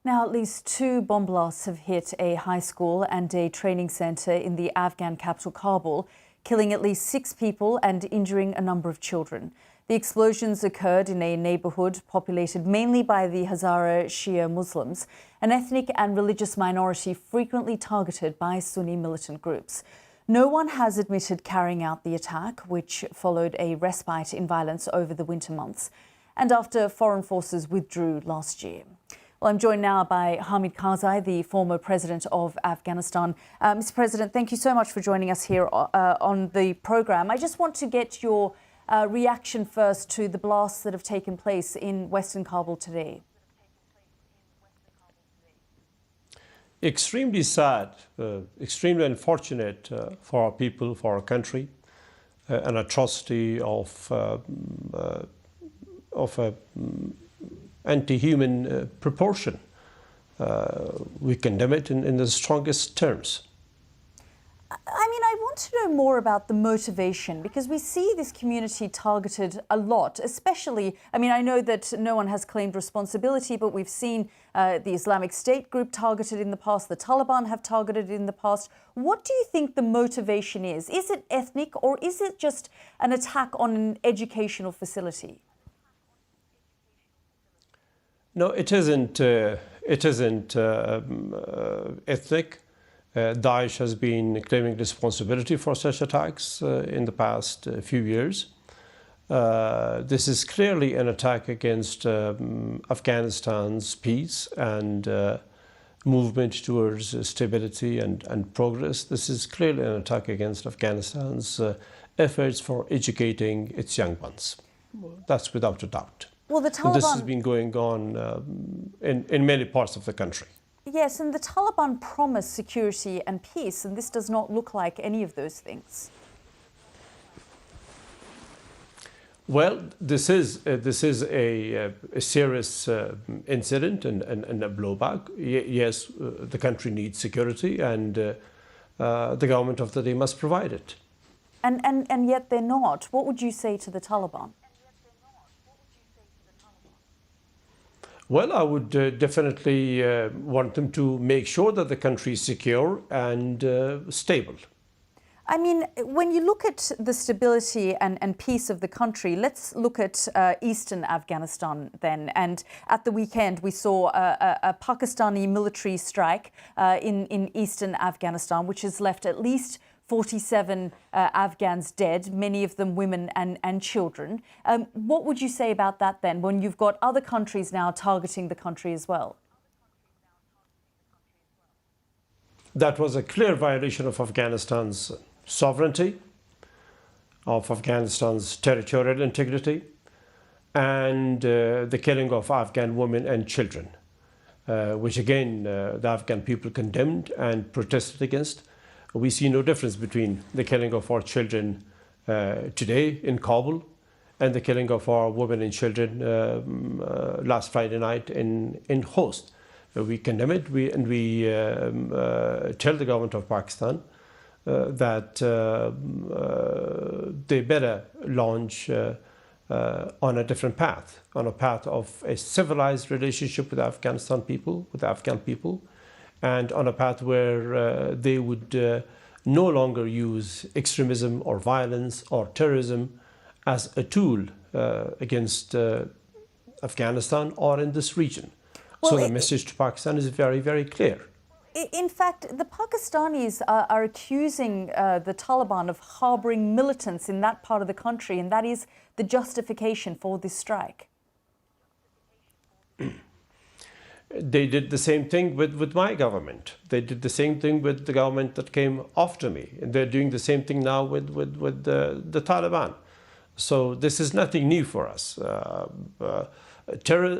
Now, at least 2 bomb blasts have hit a high school and a training centre in the Afghan capital, Kabul, killing at least 6 people and injuring a number of children. The explosions occurred in a neighbourhood populated mainly by the Hazara Shia Muslims, an ethnic and religious minority frequently targeted by Sunni militant groups. No one has admitted carrying out the attack, which followed a respite in violence over the winter months and after foreign forces withdrew last year. Well, I'm joined now by Hamid Karzai, the former president of Afghanistan. Mr. President, thank you so much for joining us here on the programme. I just want to get your reaction first to the blasts that have taken place in Western Kabul today. Extremely sad, extremely unfortunate for our people, for our country. An atrocity of anti-human proportion. We condemn it in the strongest terms. I want to know more about the motivation, because we see this community targeted a lot, especially, I know that no one has claimed responsibility, but we've seen the Islamic State group targeted in the past, the Taliban have targeted in the past. What do you think the motivation is? Is it ethnic, or is it just an attack on an educational facility? No, it isn't. Ethnic. Daesh has been claiming responsibility for such attacks in the past few years. This is clearly an attack against Afghanistan's peace and movement towards stability and progress. This is clearly an attack against Afghanistan's efforts for educating its young ones. That's without a doubt. Well, the Taliban... And this has been going on in many parts of the country. Yes, and the Taliban promised security and peace, and this does not look like any of those things. Well, this is a serious incident and a blowback. Yes, the country needs security, and the government of the day must provide it. And yet they're not. What would you say to the Taliban? Well, I would definitely want them to make sure that the country is secure and stable. When you look at the stability and peace of the country, let's look at eastern Afghanistan then. And at the weekend, we saw a Pakistani military strike in eastern Afghanistan, which has left at least 47 Afghans dead, many of them women and children. What would you say about that then, when you've got other countries now targeting the country as well? That was a clear violation of Afghanistan's sovereignty, of Afghanistan's territorial integrity, and the killing of Afghan women and children, which again the Afghan people condemned and protested against. We see no difference between the killing of our children today in Kabul and the killing of our women and children last Friday night in Host. We condemn it, and we tell the government of Pakistan that they better launch on a different path, on a path of a civilized relationship with Afghan people, and on a path where they would no longer use extremism or violence or terrorism as a tool against Afghanistan or in this region. Well, so the message to Pakistan is very, very clear. In fact, the Pakistanis are accusing the Taliban of harbouring militants in that part of the country, and that is the justification for this strike. They did the same thing with my government. They did the same thing with the government that came after me. And they're doing the same thing now with the Taliban. So this is nothing new for us.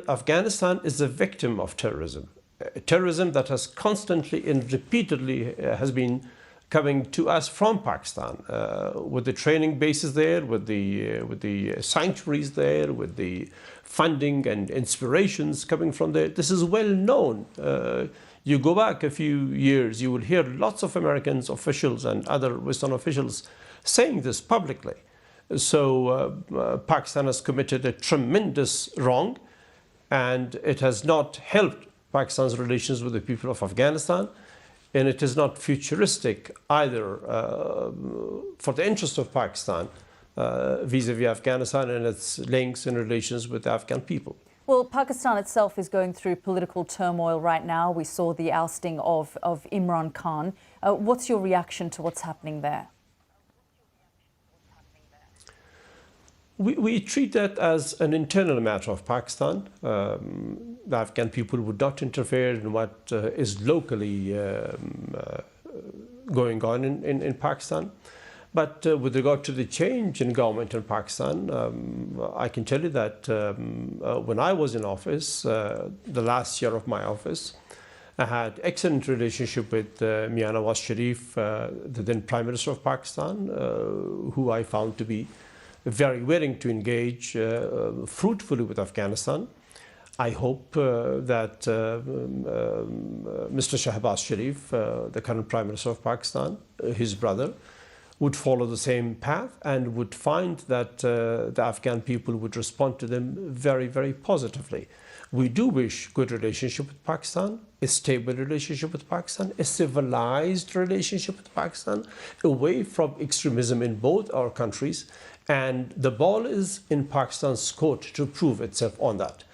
Afghanistan is a victim of terrorism. Terrorism that has constantly and repeatedly has been coming to us from Pakistan, with the training bases there, with the sanctuaries there, with the funding and inspirations coming from there. This is well known. You go back a few years, you will hear lots of American officials and other Western officials saying this publicly. So Pakistan has committed a tremendous wrong, and it has not helped Pakistan's relations with the people of Afghanistan, and it is not futuristic either for the interest of Pakistan vis-à-vis Afghanistan and its links and relations with the Afghan people. Well, Pakistan itself is going through political turmoil right now. We saw the ousting of Imran Khan. What's your reaction to what's happening there? We treat that as an internal matter of Pakistan. The Afghan people would not interfere in what is locally going on in Pakistan. But with regard to the change in government in Pakistan, I can tell you that when I was in office, the last year of my office, I had excellent relationship with Mian Nawaz Sharif, the then Prime Minister of Pakistan, who I found to be very willing to engage fruitfully with Afghanistan. I hope that Mr. Shahbaz Sharif, the current Prime Minister of Pakistan, his brother, would follow the same path and would find that the Afghan people would respond to them very, very positively. We do wish good relationship with Pakistan, a stable relationship with Pakistan, a civilized relationship with Pakistan, away from extremism in both our countries. And the ball is in Pakistan's court to prove itself on that.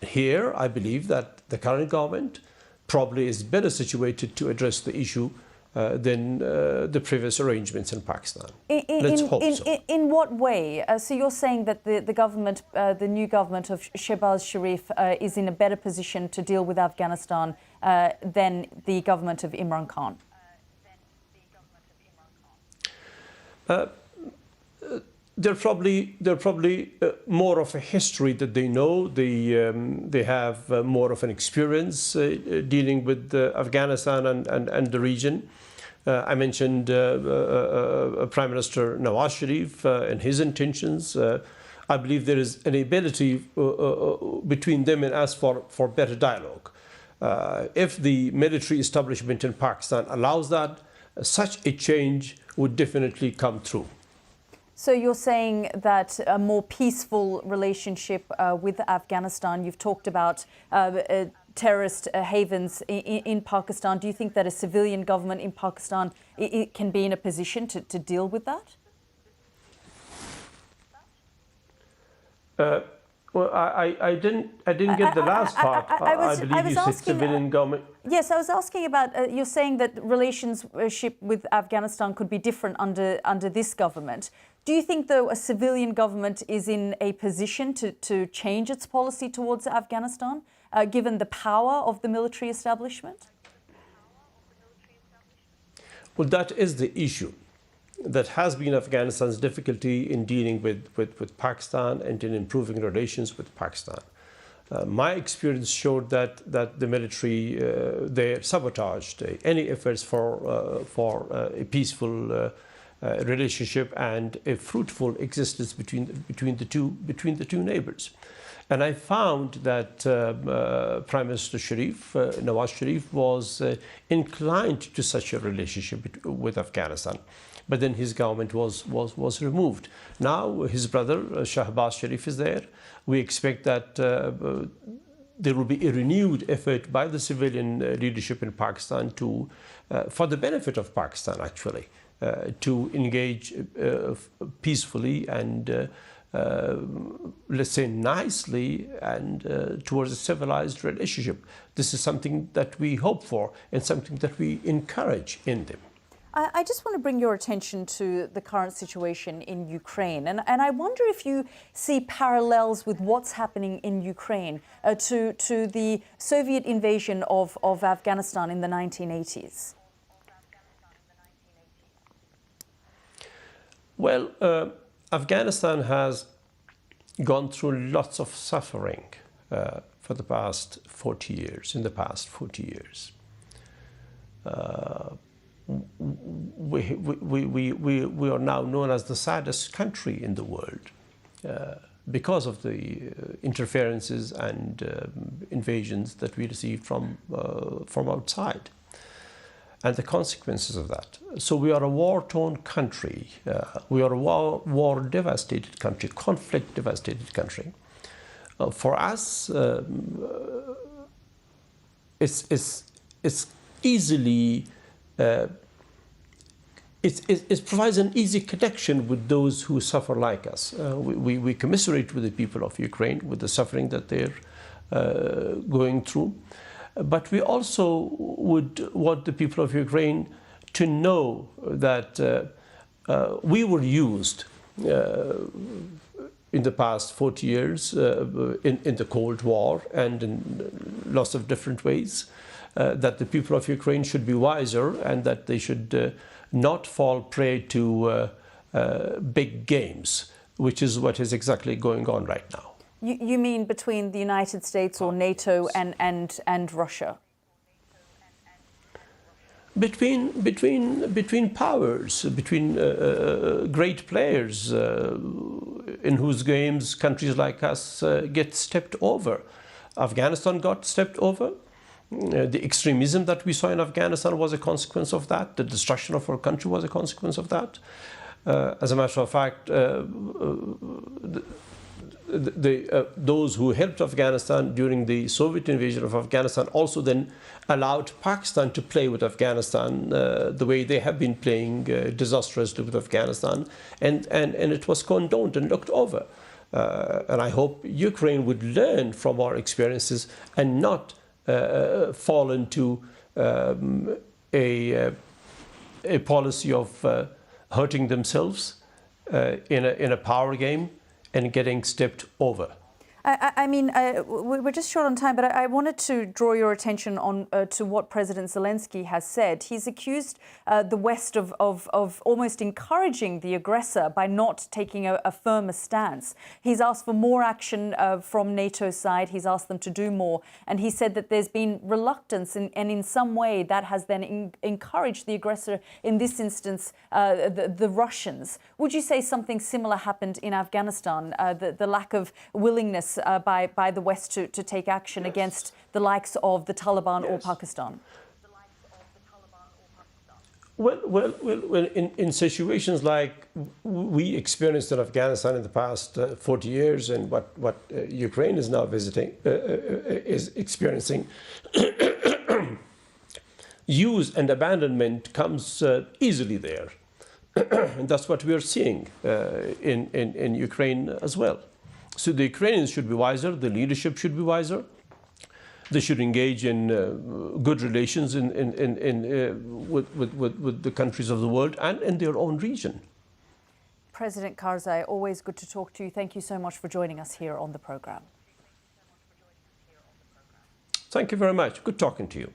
Here, I believe that the current government probably is better situated to address the issue than the previous arrangements in Pakistan. Let's hope so. In what way? So you're saying that the government, the new government of Shehbaz Sharif is in a better position to deal with Afghanistan than the government of Imran Khan? They're probably more of a history that they know. They have more of an experience dealing with Afghanistan and the region. I mentioned Prime Minister Nawaz Sharif and his intentions. I believe there is an ability between them and us for better dialogue. If the military establishment in Pakistan allows that, such a change would definitely come through. So you're saying that a more peaceful relationship with Afghanistan, you've talked about terrorist havens in Pakistan. Do you think that a civilian government in Pakistan it can be in a position to deal with that? Well, I didn't get the last part. I believe you said civilian government. Yes, I was asking about, you're saying that relationship with Afghanistan could be different under this government. Do you think, though, a civilian government is in a position to change its policy towards Afghanistan, given the power of the military establishment? Well, that is the issue. That has been Afghanistan's difficulty in dealing with Pakistan and in improving relations with Pakistan. My experience showed that the military, they sabotaged any efforts for a peaceful relationship and a fruitful existence between the two neighbors. And I found that Prime Minister Sharif, Nawaz Sharif, was inclined to such a relationship with Afghanistan. But then his government was removed. Now his brother, Shahbaz Sharif, is there. We expect that there will be a renewed effort by the civilian leadership in Pakistan to, for the benefit of Pakistan actually, to engage peacefully and let's say nicely and towards a civilized relationship. This is something that we hope for and something that we encourage in them. I just want to bring your attention to the current situation in Ukraine. And I wonder if you see parallels with what's happening in Ukraine to the Soviet invasion of Afghanistan in the 1980s. Well, Afghanistan has gone through lots of suffering for the past 40 years, in the past 40 years. We are now known as the saddest country in the world because of the interferences and invasions that we received from outside and the consequences of that. So we are a war-torn country. We are a war-devastated country, conflict-devastated country. For us, it's easily it provides an easy connection with those who suffer like us. We commiserate with the people of Ukraine with the suffering that they're going through, but we also would want the people of Ukraine to know that we were used in the past 40 years in the Cold War and in lots of different ways, that the people of Ukraine should be wiser and that they should not fall prey to big games, which is what is exactly going on right now. You mean between the United States or NATO and Russia? Between powers, between great players in whose games countries like us get stepped over. Afghanistan got stepped over. The extremism that we saw in Afghanistan was a consequence of that. The destruction of our country was a consequence of that. As a matter of fact, those who helped Afghanistan during the Soviet invasion of Afghanistan also then allowed Pakistan to play with Afghanistan the way they have been playing disastrously with Afghanistan, and it was condoned and looked over. And I hope Ukraine would learn from our experiences and not fall into a policy of hurting themselves in a power game and getting stepped over. I mean, we're just short on time, but I wanted to draw your attention on to what President Zelensky has said. He's accused the West of almost encouraging the aggressor by not taking a firmer stance. He's asked for more action from NATO's side. He's asked them to do more. And he said that there's been reluctance, and in some way that has then encouraged the aggressor, in this instance, the Russians. Would you say something similar happened in Afghanistan, the lack of willingness by the West to take action against the likes of the Taliban or Pakistan? Well, in situations like we experienced in Afghanistan in the past 40 years, and what Ukraine is now is experiencing, use and abandonment comes easily there. And that's what we are seeing in Ukraine as well. So the Ukrainians should be wiser, the leadership should be wiser. They should engage in good relations with the countries of the world and in their own region. President Karzai, always good to talk to you. Thank you so much for joining us here on the programme. Thank you very much. Good talking to you.